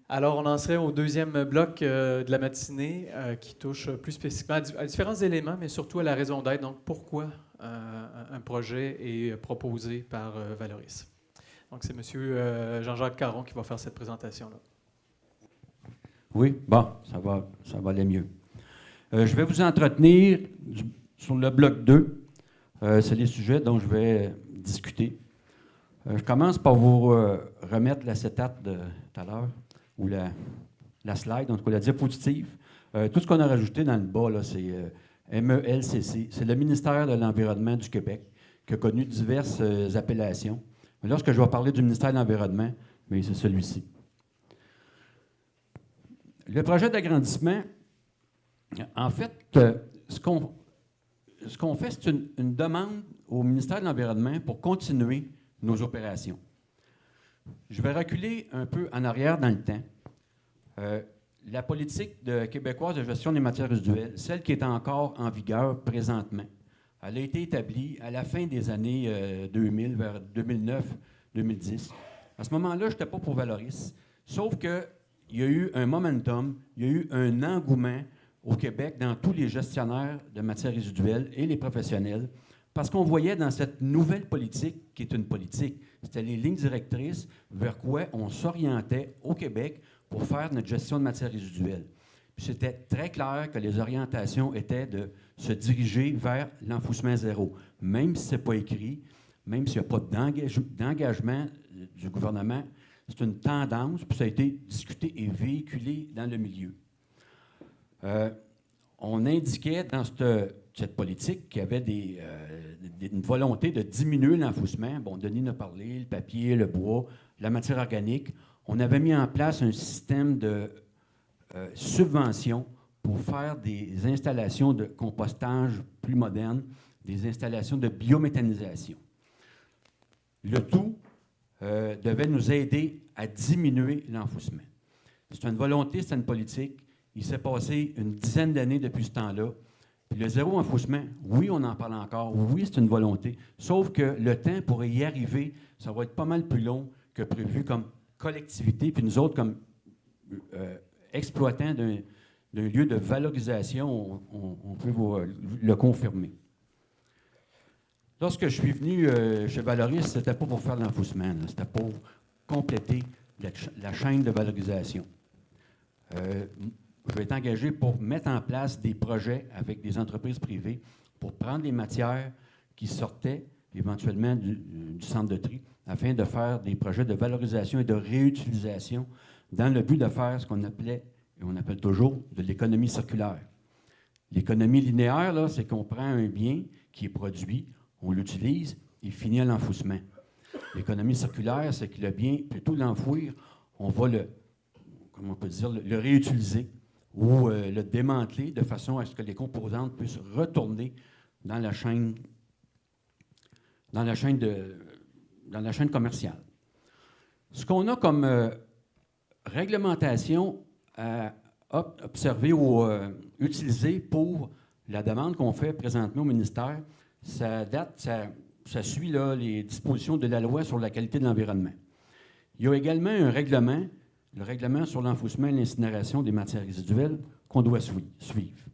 Alors, on en serait au deuxième bloc de la matinée qui touche plus spécifiquement à différents éléments, mais surtout à la raison d'être. Donc, pourquoi un projet est proposé par Valoris? Donc, c'est M. Jean-Jacques Caron qui va faire cette présentation-là. Oui, bon, ça va aller mieux. Je vais vous entretenir sur le bloc 2. C'est les sujets dont je vais discuter. Je commence par vous remettre l'acétate de tout à l'heure, ou la slide, en tout cas la diapositive. Tout ce qu'on a rajouté dans le bas, là, c'est MELCC. C'est le ministère de l'Environnement du Québec, qui a connu diverses appellations. Mais lorsque je vais parler du ministère de l'Environnement, mais c'est celui-ci. Le projet d'agrandissement, en fait, ce qu'on fait, c'est une demande au ministère de l'Environnement pour continuer nos opérations. Je vais reculer un peu en arrière dans le temps. La politique québécoise de gestion des matières résiduelles, celle qui est encore en vigueur présentement, elle a été établie à la fin des années 2000, vers 2009-2010. À ce moment-là, je n'étais pas pour Valoris, sauf qu'il y a eu un momentum, il y a eu un engouement au Québec dans tous les gestionnaires de matières résiduelles et les professionnels, parce qu'on voyait dans cette nouvelle politique, qui est une politique, c'était les lignes directrices vers quoi on s'orientait au Québec pour faire notre gestion de matières résiduelles. Puis c'était très clair que les orientations étaient de se diriger vers l'enfouissement zéro. Même si ce n'est pas écrit, même s'il n'y a pas d'engagement du gouvernement, c'est une tendance, puis ça a été discuté et véhiculé dans le milieu. On indiquait dans cette politique qu'il y avait une volonté de diminuer l'enfouissement. Bon, Denis en a parlé, le papier, le bois, la matière organique. On avait mis en place un système de subventions pour faire des installations de compostage plus modernes, des installations de biométhanisation. Le tout devait nous aider à diminuer l'enfouissement. C'est une volonté, c'est une politique. Il s'est passé une dizaine d'années depuis ce temps-là. Puis le zéro enfouissement, oui, on en parle encore. Oui, c'est une volonté. Sauf que le temps pour y arriver, ça va être pas mal plus long que prévu comme collectivité. Puis nous autres, comme exploitants d'un lieu de valorisation, on peut vous le confirmer. Lorsque je suis venu chez Valoris, ce n'était pas pour faire l'enfouissement, c'était pour compléter la chaîne de valorisation. Je vais être engagé pour mettre en place des projets avec des entreprises privées pour prendre les matières qui sortaient éventuellement du centre de tri afin de faire des projets de valorisation et de réutilisation dans le but de faire ce qu'on appelait, et on appelle toujours, de l'économie circulaire. L'économie linéaire, là, c'est qu'on prend un bien qui est produit, on l'utilise, il finit à l'enfouissement. L'économie circulaire, c'est que le bien, plutôt l'enfouir, on va le réutiliser ou le démanteler de façon à ce que les composantes puissent retourner dans la chaîne commerciale. Ce qu'on a comme réglementation à observer ou utiliser pour la demande qu'on fait présentement au ministère, ça suit là, les dispositions de la loi sur la qualité de l'environnement. Il y a également un règlement, le règlement sur l'enfouissement et l'incinération des matières résiduelles qu'on doit suivre.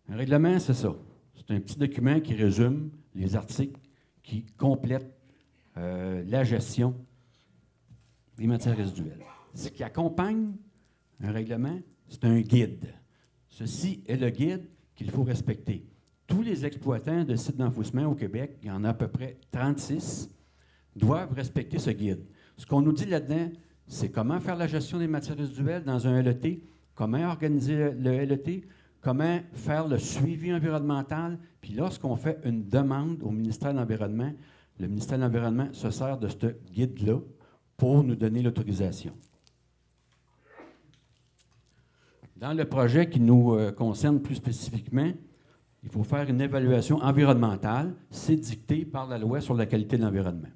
Un règlement, c'est ça. C'est un petit document qui résume les articles qui complètent la gestion des matières résiduelles. Ce qui accompagne un règlement, c'est un guide. Ceci est le guide qu'il faut respecter. Tous les exploitants de sites d'enfouissement au Québec, il y en a à peu près 36, doivent respecter ce guide. Ce qu'on nous dit là-dedans, c'est comment faire la gestion des matières résiduelles dans un LET, comment organiser le LET, comment faire le suivi environnemental. Puis lorsqu'on fait une demande au ministère de l'Environnement, le ministère de l'Environnement se sert de ce guide-là pour nous donner l'autorisation. Dans le projet qui nous concerne plus spécifiquement, il faut faire une évaluation environnementale. C'est dicté par la loi sur la qualité de l'environnement.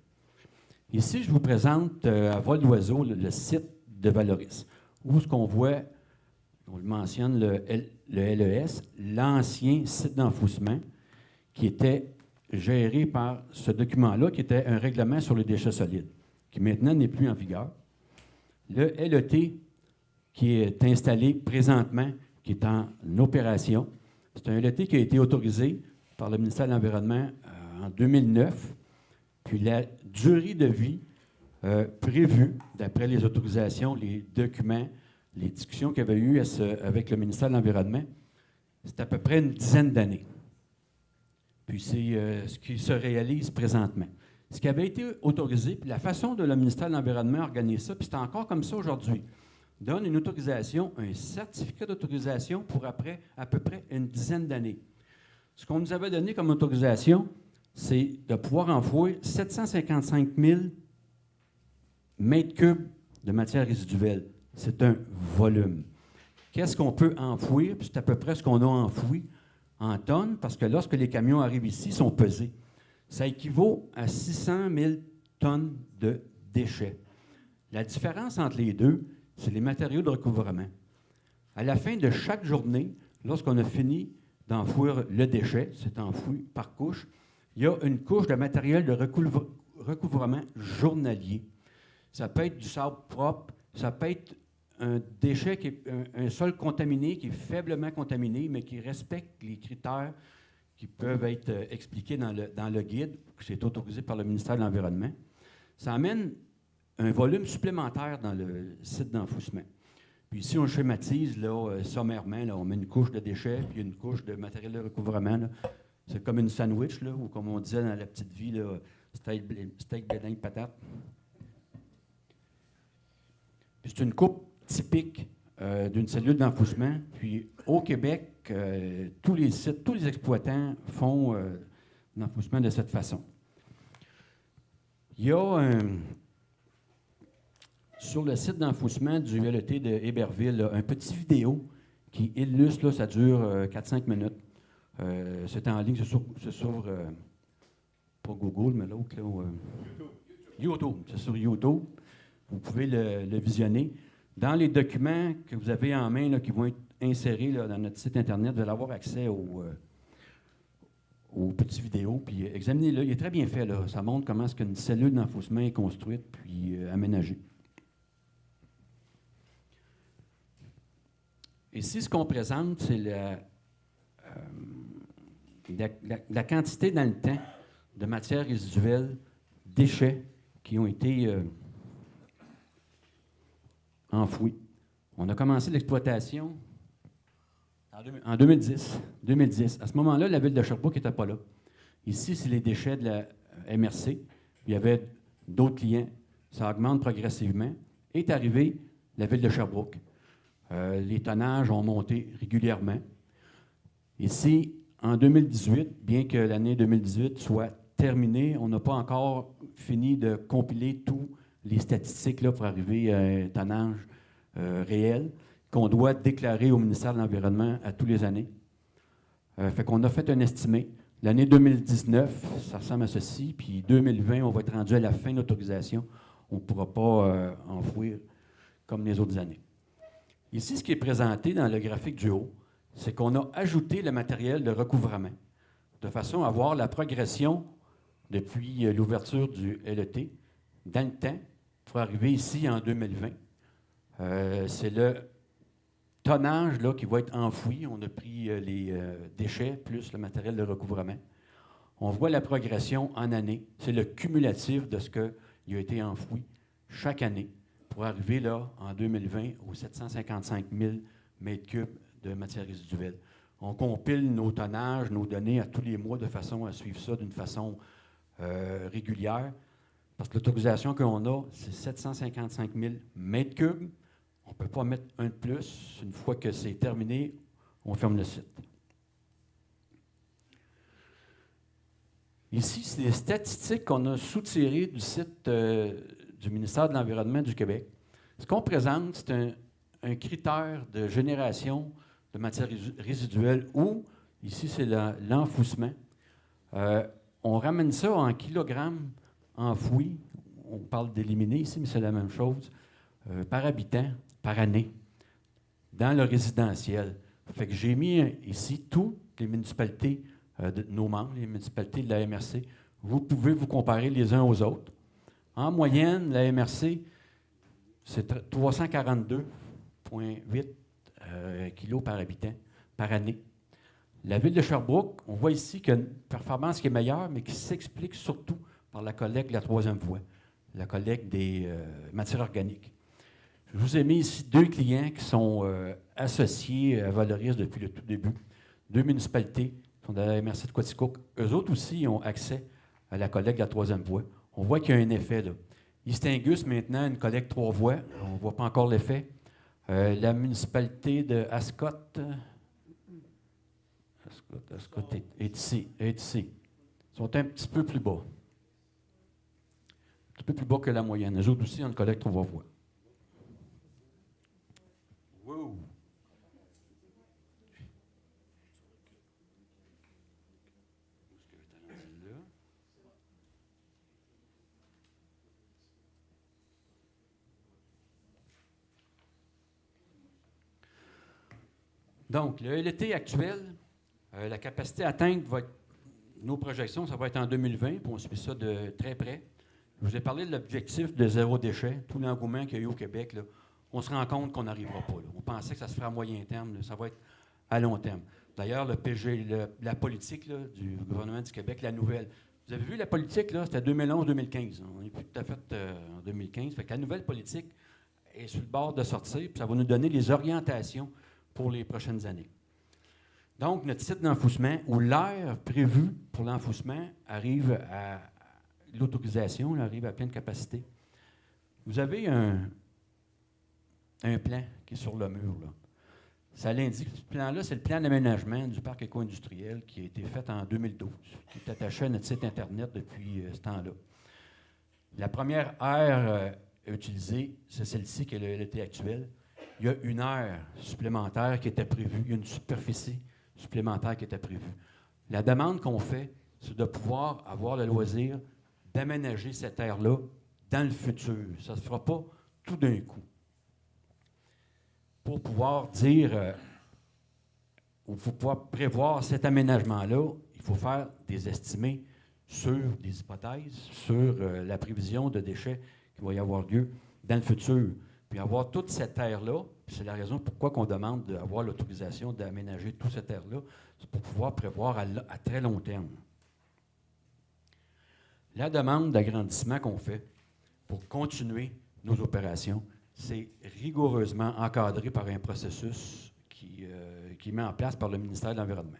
Ici, je vous présente à vol d'oiseau le site de Valoris, où ce qu'on voit, on le mentionne, le LES, l'ancien site d'enfouissement, qui était géré par ce document-là, qui était un règlement sur les déchets solides, qui maintenant n'est plus en vigueur. Le LET qui est installé présentement, qui est en opération, c'est un LET qui a été autorisé par le ministère de l'Environnement en 2009. Puis la durée de vie prévue, d'après les autorisations, les documents, les discussions qu'il y avait eues avec le ministère de l'Environnement, c'est à peu près une dizaine d'années. Puis c'est ce qui se réalise présentement. Ce qui avait été autorisé, puis la façon dont le ministère de l'Environnement a organisé ça, puis c'est encore comme ça aujourd'hui, donne une autorisation, un certificat d'autorisation pour après à peu près une dizaine d'années. Ce qu'on nous avait donné comme autorisation, c'est de pouvoir enfouir 755 000 mètres cubes de matière résiduelle. C'est un volume. Qu'est-ce qu'on peut enfouir? Puis c'est à peu près ce qu'on a enfoui en tonnes, parce que lorsque les camions arrivent ici, ils sont pesés. Ça équivaut à 600 000 tonnes de déchets. La différence entre les deux, c'est les matériaux de recouvrement. À la fin de chaque journée, lorsqu'on a fini d'enfouir le déchet, c'est enfoui par couche, il y a une couche de matériel de recouvrement journalier. Ça peut être du sable propre, ça peut être un déchet qui est un sol contaminé, qui est faiblement contaminé, mais qui respecte les critères qui peuvent être expliqués dans le guide, qui est autorisé par le ministère de l'Environnement. Ça amène un volume supplémentaire dans le site d'enfouissement. Puis ici, on schématise là, sommairement, là, on met une couche de déchets, puis une couche de matériel de recouvrement. Là. C'est comme une sandwich, là, ou comme on disait dans la petite vie, là, steak, bédin, patate. Puis c'est une coupe typique d'une cellule d'enfouissement. Puis au Québec, tous les sites, tous les exploitants font l'enfouissement de cette façon. Il y a sur le site d'enfouissement du LET de Héberville, là, un petit vidéo qui illustre, là, ça dure 4-5 minutes. C'est en ligne, c'est sur pas Google, mais l'autre, là, YouTube. C'est sur YouTube. Vous pouvez le visionner. Dans les documents que vous avez en main, là, qui vont être insérés là, dans notre site Internet, vous allez avoir accès aux petites vidéos, puis examinez-le. Il est très bien fait, là. Ça montre comment est-ce qu'une cellule d'enfouissement est construite, puis aménagée. Ici, ce qu'on présente, c'est la quantité dans le temps de matière résiduelle, déchets qui ont été enfouis. On a commencé l'exploitation en 2010. À ce moment-là, la ville de Sherbrooke n'était pas là. Ici, c'est les déchets de la MRC. Il y avait d'autres clients. Ça augmente progressivement. Est arrivée la ville de Sherbrooke. Les tonnages ont monté régulièrement. Ici, en 2018, bien que l'année 2018 soit terminée, on n'a pas encore fini de compiler tous les statistiques là, pour arriver à un tonnage réel qu'on doit déclarer au ministère de l'Environnement à tous les années. Fait qu'on a fait un estimé. L'année 2019, ça ressemble à ceci, puis 2020, on va être rendu à la fin de l'autorisation. On ne pourra pas enfouir comme les autres années. Ici, ce qui est présenté dans le graphique du haut, c'est qu'on a ajouté le matériel de recouvrement de façon à voir la progression depuis l'ouverture du LET dans le temps pour arriver ici en 2020. C'est le tonnage là, qui va être enfoui. On a pris les déchets plus le matériel de recouvrement. On voit la progression en année. C'est le cumulatif de ce qui a été enfoui chaque année pour arriver là, en 2020 aux 755 000 mètres cubes de matière résiduelle. On compile nos tonnages, nos données à tous les mois de façon à suivre ça d'une façon régulière. Parce que l'autorisation qu'on a, c'est 755 000 mètres cubes. On ne peut pas mettre un de plus. Une fois que c'est terminé, on ferme le site. Ici, c'est les statistiques qu'on a soutirées du site du ministère de l'Environnement du Québec. Ce qu'on présente, c'est un critère de génération de matière résiduelle où, ici, c'est l'enfouissement. On ramène ça en kilogrammes enfouis. On parle d'éliminer ici, mais c'est la même chose. Par habitant, par année, dans le résidentiel. Fait que j'ai mis ici toutes les municipalités de nos membres, les municipalités de la MRC. Vous pouvez vous comparer les uns aux autres. En moyenne, la MRC, c'est 342,8 kilos par habitant par année. La ville de Sherbrooke, on voit ici qu'il y a une performance qui est meilleure, mais qui s'explique surtout par la collecte de la troisième voie, la collecte des matières organiques. Je vous ai mis ici 2 clients qui sont associés à Valoris depuis le tout début. 2 municipalités qui sont de la MRC de Quaticook. Eux autres aussi ont accès à la collecte de la troisième voie. On voit qu'il y a un effet là. Istingus, maintenant, une collecte 3 voies. On ne voit pas encore l'effet. La municipalité de Ascot est ici. Ils sont un petit peu plus bas. Un petit peu plus bas que la moyenne. Eux autres aussi ont une collecte 3 voies. Wow. Donc, le LT actuel, la capacité atteinte va être, nos projections, ça va être en 2020, puis on suit ça de très près. Je vous ai parlé de l'objectif de zéro déchet, tout l'engouement qu'il y a eu au Québec. Là, on se rend compte qu'on n'arrivera pas. Là. On pensait que ça se ferait à moyen terme, là, ça va être à long terme. D'ailleurs, le PG, la politique là, du gouvernement du Québec, la nouvelle. Vous avez vu la politique, là, c'était 2011-2015. On n'est plus tout à fait en 2015. Fait que la nouvelle politique est sur le bord de sortir, puis ça va nous donner les orientations pour les prochaines années. Donc, notre site d'enfouissement, où l'air prévu pour l'enfouissement arrive à l'autorisation, arrive à pleine capacité. Vous avez un plan qui est sur le mur. Là. Ça l'indique. Ce plan-là, c'est le plan d'aménagement du parc éco-industriel qui a été fait en 2012, qui est attaché à notre site Internet depuis ce temps-là. La première aire utilisée, c'est celle-ci qui est le LT actuel. Il y a une aire supplémentaire qui était prévue, il y a une superficie supplémentaire qui était prévue. La demande qu'on fait, c'est de pouvoir avoir le loisir d'aménager cette aire-là dans le futur. Ça ne se fera pas tout d'un coup. Pour pouvoir dire, ou pour pouvoir prévoir cet aménagement-là, il faut faire des estimés sur des hypothèses, sur la prévision de déchets qui va y avoir lieu dans le futur. Puis avoir toute cette terre-là, c'est la raison pourquoi on demande d'avoir l'autorisation d'aménager toute cette terre-là, c'est pour pouvoir prévoir à très long terme. La demande d'agrandissement qu'on fait pour continuer nos opérations, c'est rigoureusement encadré par un processus qui est mis en place par le ministère de l'Environnement.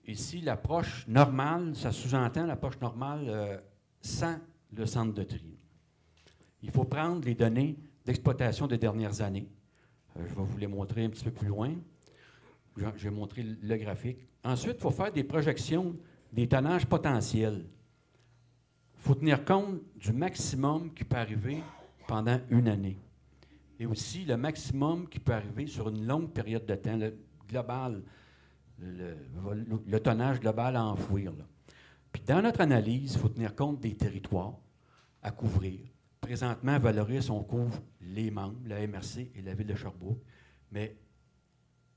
Ici, l'approche normale, ça sous-entend l'approche normale sans le centre de tri. Il faut prendre les données d'exploitation des dernières années. Je vais vous les montrer un petit peu plus loin. Je vais montrer le graphique. Ensuite, il faut faire des projections des tonnages potentiels. Il faut tenir compte du maximum qui peut arriver pendant une année. Et aussi le maximum qui peut arriver sur une longue période de temps, le global, le tonnage global à enfouir. Là. Puis dans notre analyse, il faut tenir compte des territoires à couvrir. Présentement, à Valoris, on couvre les membres, la MRC et la ville de Sherbrooke, mais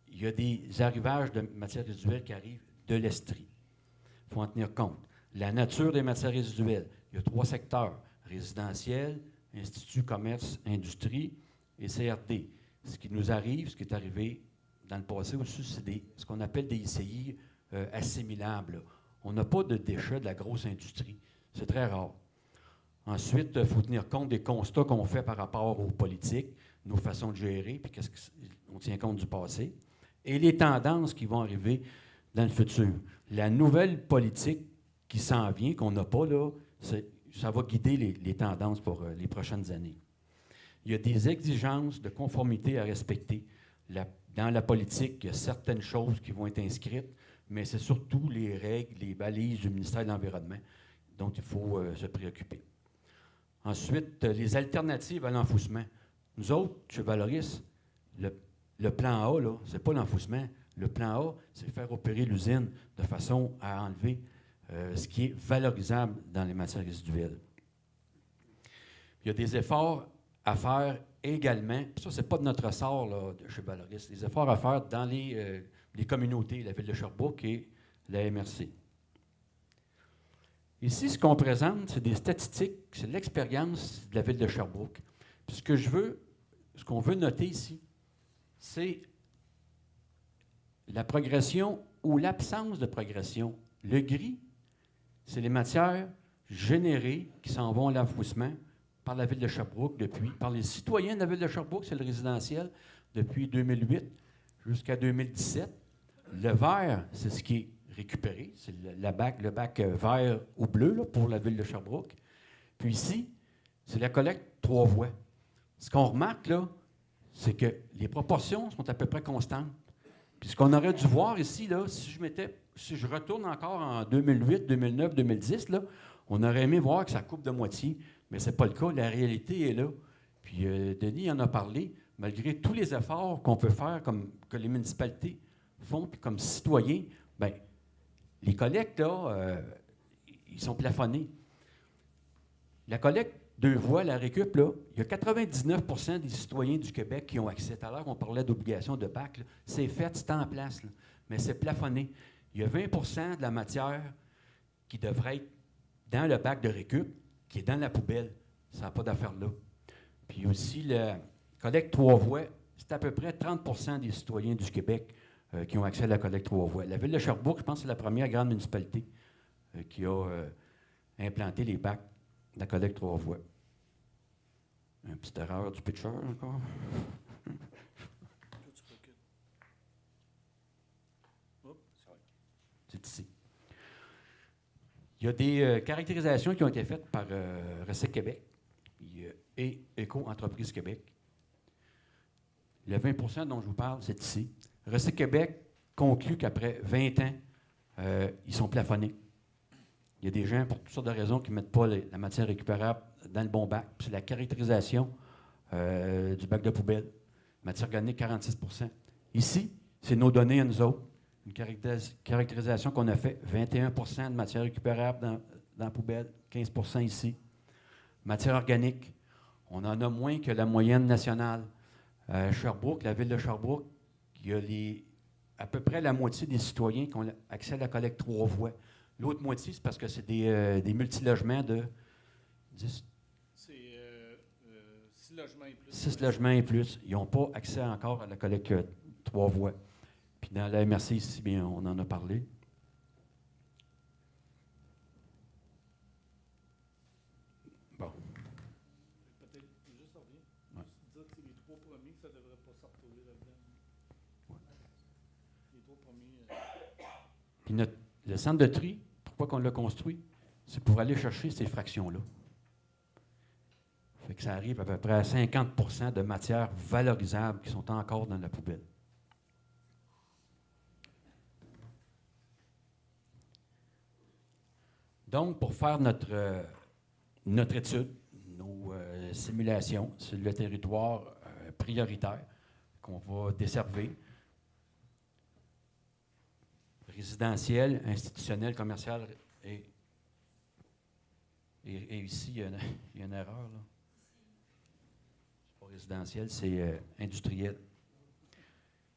il y a des arrivages de matières résiduelles qui arrivent de l'Estrie. Il faut en tenir compte. La nature des matières résiduelles, il y a 3 secteurs, résidentiel, Institut, commerce, industrie et CRD. Ce qui nous arrive, ce qui est arrivé dans le passé aussi, c'est ce qu'on appelle des ICI assimilables. Là. On n'a pas de déchets de la grosse industrie. C'est très rare. Ensuite, il faut tenir compte des constats qu'on fait par rapport aux politiques, nos façons de gérer, puis on tient compte du passé, et les tendances qui vont arriver dans le futur. La nouvelle politique qui s'en vient, qu'on n'a pas là, ça va guider les tendances pour les prochaines années. Il y a des exigences de conformité à respecter. Dans la politique, il y a certaines choses qui vont être inscrites, mais c'est surtout les règles, les balises du ministère de l'Environnement dont il faut se préoccuper. Ensuite, les alternatives à l'enfouissement. Nous autres, chez Valoris, le plan A, ce n'est pas l'enfouissement. Le plan A, c'est faire opérer l'usine de façon à enlever ce qui est valorisable dans les matières résiduelles. Il y a des efforts à faire également. Ça, ce n'est pas de notre ressort là, chez Valoris. Des efforts à faire dans les communautés, la ville de Sherbrooke et la MRC. Ici, ce qu'on présente, c'est des statistiques, c'est de l'expérience de la ville de Sherbrooke. Puis ce qu'on veut noter ici, c'est la progression ou l'absence de progression. Le gris, c'est les matières générées qui s'en vont à l'enfouissement par la ville de Sherbrooke par les citoyens de la ville de Sherbrooke, c'est le résidentiel, depuis 2008 jusqu'à 2017. Le vert, c'est ce qui est récupéré, c'est le bac vert ou bleu là, pour la ville de Sherbrooke. Puis ici, c'est la collecte 3 voies. Ce qu'on remarque là, c'est que les proportions sont à peu près constantes. Puis ce qu'on aurait dû voir ici, là, si je retourne encore en 2008, 2009, 2010, là, on aurait aimé voir que ça coupe de moitié, mais ce n'est pas le cas. La réalité est là. Puis Denis en a parlé, malgré tous les efforts qu'on peut faire, que les municipalités font, puis comme citoyens, bien, les collectes, là, ils sont plafonnés. La collecte 2 voies, la récup, là, il y a 99 des citoyens du Québec qui ont accès. Tout à l'heure, on parlait d'obligation de bac. C'est fait, c'est en place, là, mais c'est plafonné. Il y a 20 de la matière qui devrait être dans le bac de récup, qui est dans la poubelle. Ça n'a pas d'affaire là. Puis aussi, la collecte 3 voies, c'est à peu près 30 des citoyens du Québec qui ont accès à la collecte 3 voies. La ville de Sherbrooke, je pense que c'est la première grande municipalité qui a implanté les bacs de la collecte 3 voies. Une petite erreur du pitcher encore. C'est ici. Il y a des caractérisations qui ont été faites par Recec Québec et Éco-Entreprise Québec. Le 20 dont je vous parle, c'est ici. Recec Québec conclut qu'après 20 ans, ils sont plafonnés. Il y a des gens, pour toutes sortes de raisons, qui ne mettent pas la matière récupérable dans le bon bac. C'est la caractérisation du bac de poubelle. Matière organique, 46 Ici, c'est nos données à nous autres. Une caractérisation qu'on a fait, 21 de matière récupérable dans la poubelle, 15 ici. Matière organique, on en a moins que la moyenne nationale. Sherbrooke, la ville de Sherbrooke, il y a à peu près la moitié des citoyens qui ont accès à la collecte 3 voies. L'autre moitié, c'est parce que c'est des multilogements de 10. C'est 6 logements et plus. 6 logements et plus. Ils n'ont pas accès encore à la collecte 3 voies. Puis dans la MRC ici, bien, on en a parlé. Bon. Peut-être juste revenir. Ouais. Juste dire que c'est les 3 premiers, ça ne devrait pas se retrouver là-dedans. Ouais. Les 3 premiers. Puis le centre de tri, pourquoi qu'on l'a construit? C'est pour aller chercher ces fractions-là. Fait que ça arrive à peu près à 50 de matières valorisables qui sont encore dans la poubelle. Donc, pour faire notre étude, nos simulations sur le territoire prioritaire qu'on va desservir, résidentiel, institutionnel, commercial, et ici, il y a une erreur, là. C'est pas résidentiel, c'est industriel.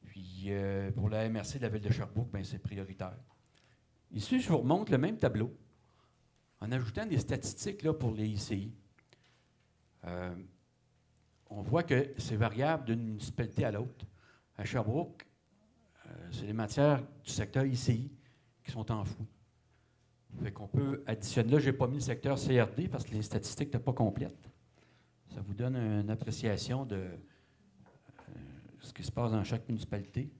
Puis, pour la MRC de la ville de Sherbrooke, ben, c'est prioritaire. Ici, je vous remonte le même tableau, en ajoutant des statistiques là, pour les ICI. On voit que c'est variable d'une municipalité à l'autre. À Sherbrooke, c'est les matières du secteur ICI qui sont enfouies. Fait qu'on peut additionner. Là, je n'ai pas mis le secteur CRD parce que les statistiques n'étaient pas complètes. Ça vous donne une appréciation de ce qui se passe dans chaque municipalité.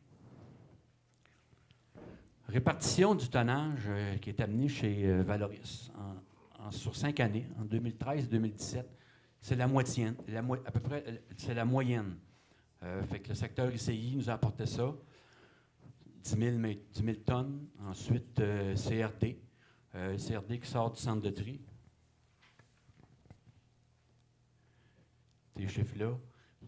Répartition du tonnage qui est amené chez Valoris sur 5 années, en 2013-2017. C'est la moitié, à peu près, c'est la moyenne. Fait que le secteur ICI nous a apporté ça, 10 000 tonnes. Ensuite, CRD. CRD qui sort du centre de tri. Ces chiffres-là.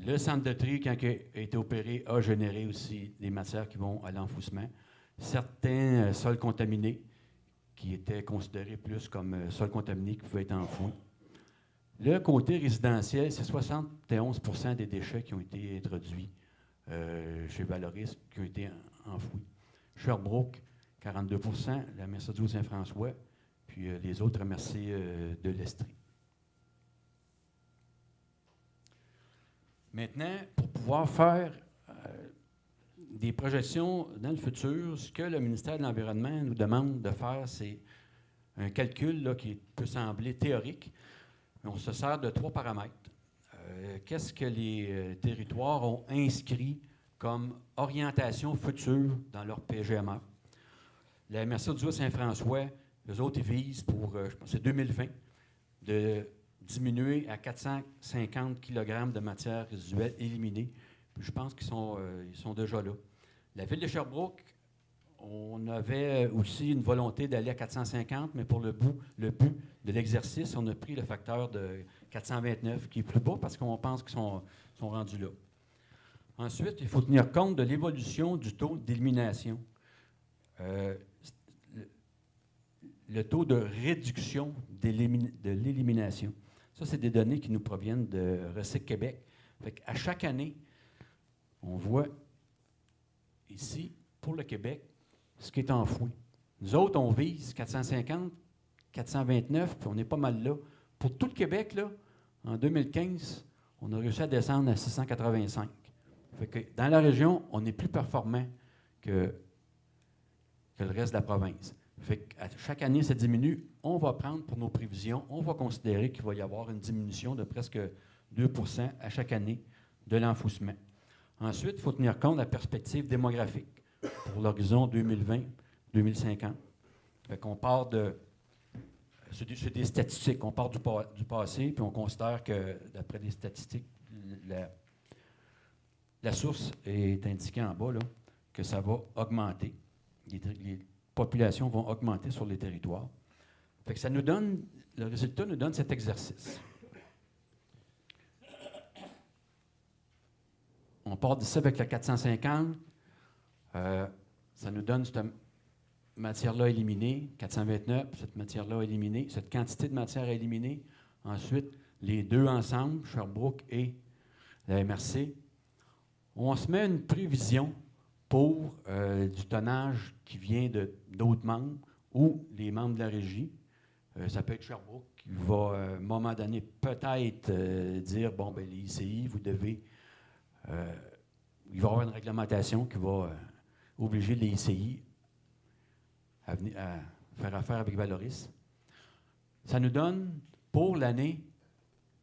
Le centre de tri, quand il a été opéré, a généré aussi des matières qui vont à l'enfouissement. Certains sols contaminés, qui étaient considérés plus comme sols contaminés qui pouvaient être enfouis. Le côté résidentiel, c'est 71 des déchets qui ont été introduits chez Valoris, qui ont été enfouis. Sherbrooke, 42 la Mercedes Saint-François, puis puis les autres MRC de l'Estrie. Maintenant, pour pouvoir faire des projections dans le futur, ce que le ministère de l'Environnement nous demande de faire, c'est un calcul là, qui peut sembler théorique. On se sert de 3 paramètres. Qu'est-ce que les territoires ont inscrit comme orientation future dans leur PGMR? La MRC du Saint-François, eux autres, ils visent pour, je pense, c'est 2020, de diminuer à 450 kg de matière résiduelle éliminée. Puis je pense qu'ils sont déjà là. La ville de Sherbrooke, on avait aussi une volonté d'aller à 450, mais pour le but de l'exercice, on a pris le facteur de 429, qui est plus bas parce qu'on pense qu'ils sont rendus là. Ensuite, il faut tenir compte de l'évolution du taux d'élimination. Le taux de réduction de l'élimination. Ça, c'est des données qui nous proviennent de Recyc Québec. À chaque année, on voit ici, pour le Québec, ce qui est enfoui. Nous autres, on vise 450, 429, puis on est pas mal là. Pour tout le Québec, là, en 2015, on a réussi à descendre à 685. Fait que dans la région, on est plus performant que le reste de la province. Fait qu'à chaque année, ça diminue. On va prendre pour nos prévisions, on va considérer qu'il va y avoir une diminution de presque 2 % à chaque année de l'enfouissement. Ensuite, il faut tenir compte de la perspective démographique pour l'horizon 2020-2050. Fait qu'on part c'est des statistiques. On part du passé, puis on considère que, d'après les statistiques, la source est indiquée en bas, là, que ça va augmenter. Les populations vont augmenter sur les territoires. Fait que ça nous donne, le résultat nous donne cet exercice. On part d'ici avec le 450. Ça nous donne cette matière-là éliminée, 429, cette matière-là éliminée, cette quantité de matière éliminée. Ensuite, les deux ensemble, Sherbrooke et la MRC. On se met une prévision pour du tonnage qui vient d'autres membres ou les membres de la régie. Ça peut être Sherbrooke qui va, à un moment donné, peut-être dire, bon, ben les ICI, vous devez... il va y avoir une réglementation qui va obliger les ICI à faire affaire avec Valoris. Ça nous donne, pour l'année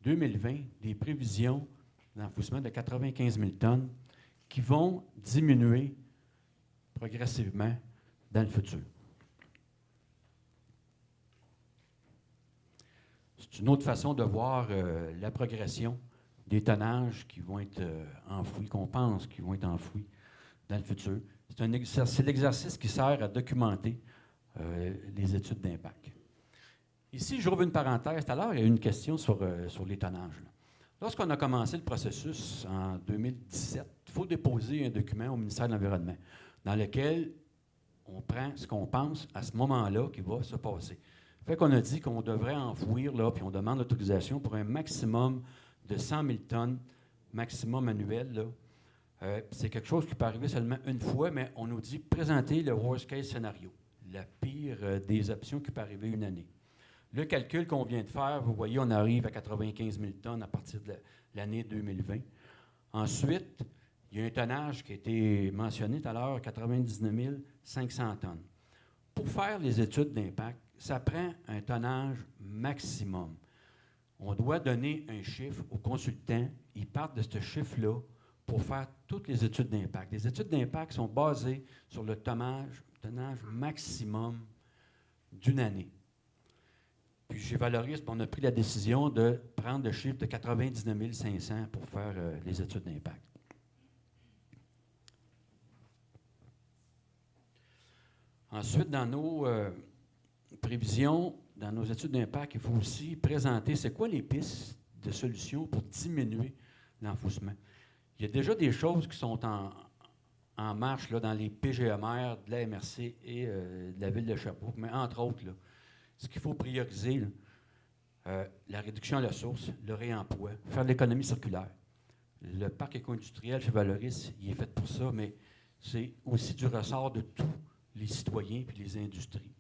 2020, des prévisions d'enfouissement de 95 000 tonnes qui vont diminuer progressivement dans le futur. C'est une autre façon de voir la progression des tonnages qui vont être enfouis, qu'on pense qui vont être enfouis dans le futur. C'est l'exercice qui sert à documenter les études d'impact. Ici, j'ouvre une parenthèse. Tout à l'heure, il y a eu une question sur les tonnages. Lorsqu'on a commencé le processus en 2017, il faut déposer un document au ministère de l'Environnement dans lequel on prend ce qu'on pense à ce moment-là qui va se passer. Fait qu'on a dit qu'on devrait enfouir, là, puis on demande l'autorisation pour un maximum de 100 000 tonnes, maximum annuel. Là. C'est quelque chose qui peut arriver seulement une fois, mais on nous dit présenter le worst case scénario, la pire des options qui peut arriver une année. Le calcul qu'on vient de faire, vous voyez, on arrive à 95 000 tonnes à partir de l'année 2020. Ensuite, il y a un tonnage qui a été mentionné tout à l'heure, 99 500 tonnes. Pour faire les études d'impact, ça prend un tonnage maximum. On doit donner un chiffre aux consultants. Ils partent de ce chiffre-là pour faire toutes les études d'impact. Les études d'impact sont basées sur le tonnage maximum d'une année. Puis chez Valoris, on a pris la décision de prendre le chiffre de 99 500 pour faire les études d'impact. Ensuite, dans nos prévisions, dans nos études d'impact, il faut aussi présenter c'est quoi les pistes de solutions pour diminuer l'enfouissement. Il y a déjà des choses qui sont en marche là, dans les PGMR de la MRC et de la ville de Sherbrooke, mais entre autres, là, ce qu'il faut prioriser, là, la réduction à la source, le réemploi, faire de l'économie circulaire. Le parc éco-industriel chez Valoris, il est fait pour ça, mais c'est aussi du ressort de tous les citoyens et les industries.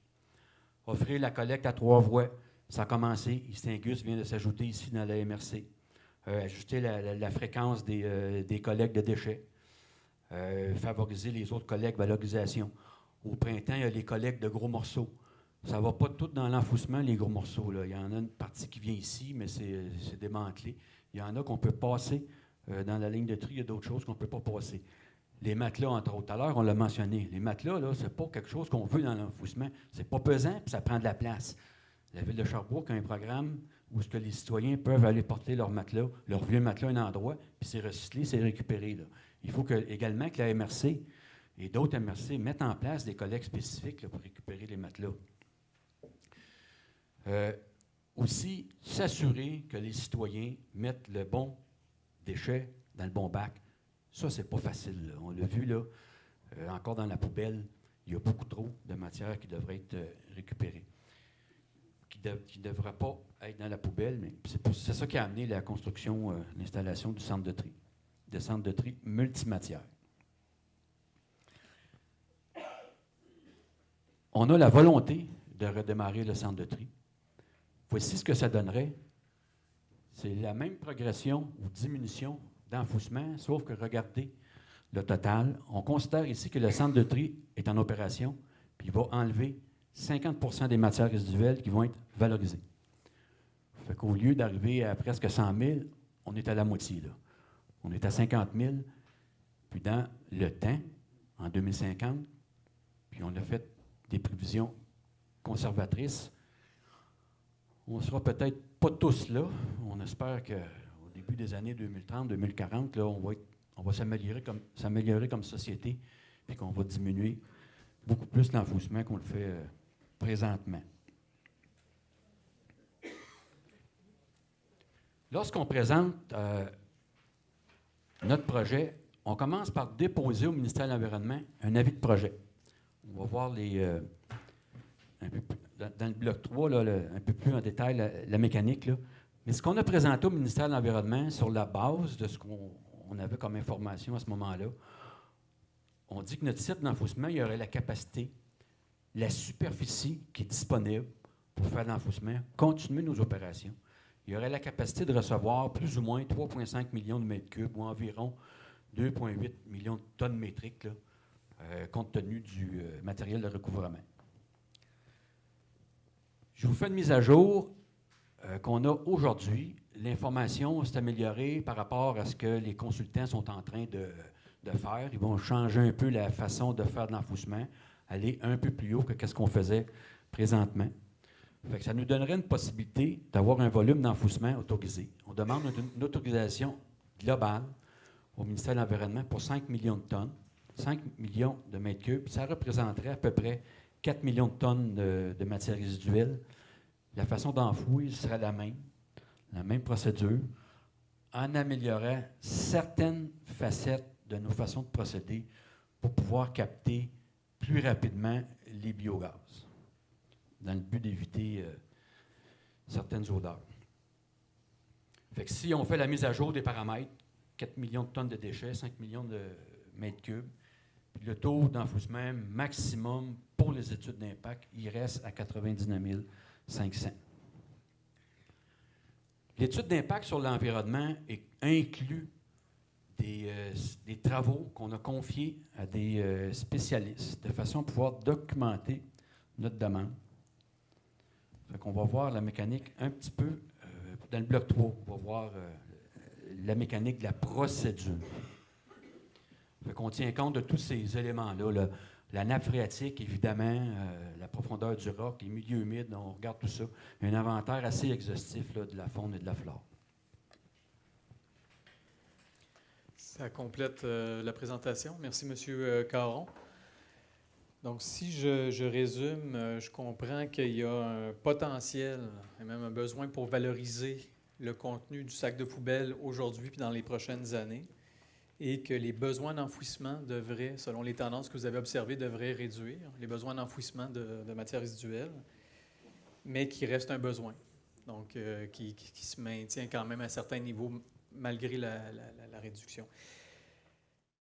Offrir la collecte à 3 voies. Ça a commencé. Istingus vient de s'ajouter ici dans la MRC. Ajuster la fréquence des collectes de déchets. Favoriser les autres collectes, valorisation. Au printemps, il y a les collectes de gros morceaux. Ça ne va pas tout dans l'enfouissement, les gros morceaux, là. Il y en a une partie qui vient ici, mais c'est démantelé. Il y en a qu'on peut passer dans la ligne de tri. Il y a d'autres choses qu'on ne peut pas passer. Les matelas, entre autres. Tout à l'heure, on l'a mentionné. Les matelas, ce n'est pas quelque chose qu'on veut dans l'enfouissement. Ce n'est pas pesant, puis ça prend de la place. La Ville de Sherbrooke a un programme où ce que les citoyens peuvent aller porter leurs matelas, leurs vieux matelas à un endroit, puis c'est recyclé, c'est récupéré, là. Il faut également que la MRC et d'autres MRC mettent en place des collectes spécifiques là, pour récupérer les matelas. Aussi, s'assurer que les citoyens mettent le bon déchet dans le bon bac. Ça, c'est pas facile, là. On l'a vu, là, encore dans la poubelle, il y a beaucoup trop de matière qui devrait être récupérée, qui ne devrait pas être dans la poubelle, mais c'est ça qui a amené la construction, l'installation du centre de tri, de centre de tri multimatière. On a la volonté de redémarrer le centre de tri. Voici ce que ça donnerait. C'est la même progression ou diminution d'enfouissement, sauf que regardez le total. On considère ici que le centre de tri est en opération, puis il va enlever 50 des matières résiduelles qui vont être valorisées. Ça fait qu'au lieu d'arriver à presque 100 000, on est à la moitié, là. On est à 50 000, puis dans le temps, en 2050, puis on a fait des prévisions conservatrices. On ne sera peut-être pas tous là. On espère qu'au début des années 2030, 2040, là, on va s'améliorer comme société, puis qu'on va diminuer beaucoup plus l'enfouissement qu'on le fait présentement. Lorsqu'on présente notre projet, on commence par déposer au ministère de l'Environnement un avis de projet. On va voir un peu plus, dans le bloc 3, là, un peu plus en détail, la mécanique, là. Mais ce qu'on a présenté au ministère de l'Environnement, sur la base de ce qu'on avait comme information à ce moment-là, on dit que notre site d'enfouissement, il y aurait la capacité, la superficie qui est disponible pour faire l'enfouissement, continuer nos opérations. Il y aurait la capacité de recevoir plus ou moins 3,5 millions de mètres cubes ou environ 2,8 millions de tonnes métriques, là, compte tenu du matériel de recouvrement. Je vous fais une mise à jour qu'on a aujourd'hui. L'information s'est améliorée par rapport à ce que les consultants sont en train de faire. Ils vont changer un peu la façon de faire de l'enfouissement, aller un peu plus haut que ce qu'on faisait présentement. Fait que ça nous donnerait une possibilité d'avoir un volume d'enfouissement autorisé. On demande une autorisation globale au ministère de l'Environnement pour 5 millions de tonnes, 5 millions de mètres cubes. Ça représenterait à peu près 4 millions de tonnes de matière résiduelle. La façon d'enfouir serait la même procédure, en améliorant certaines facettes de nos façons de procéder pour pouvoir capter plus rapidement les biogaz, dans le but d'éviter certaines odeurs. Fait que si on fait la mise à jour des paramètres, 4 millions de tonnes de déchets, 5 millions de mètres cubes, puis le taux d'enfouissement maximum pour les études d'impact, il reste à 99 500. L'étude d'impact sur l'environnement inclut des travaux qu'on a confiés à des spécialistes de façon à pouvoir documenter notre demande. Fait qu'on va voir la mécanique un petit peu dans le bloc 3. On va voir la mécanique de la procédure. Fait qu'on tient compte de tous ces éléments-là. Là. La nappe phréatique, évidemment, la profondeur du roc, les milieux humides, on regarde tout ça. Un inventaire assez exhaustif là, de la faune et de la flore. Ça complète la présentation. Merci, M. Caron. Donc, si je résume, je comprends qu'il y a un potentiel et même un besoin pour valoriser le contenu du sac de poubelle aujourd'hui puis dans les prochaines années et que les besoins d'enfouissement devraient, selon les tendances que vous avez observées, devraient réduire, les besoins d'enfouissement de matières résiduelles, mais qui reste un besoin, donc qui se maintient quand même à un certain niveau malgré la réduction.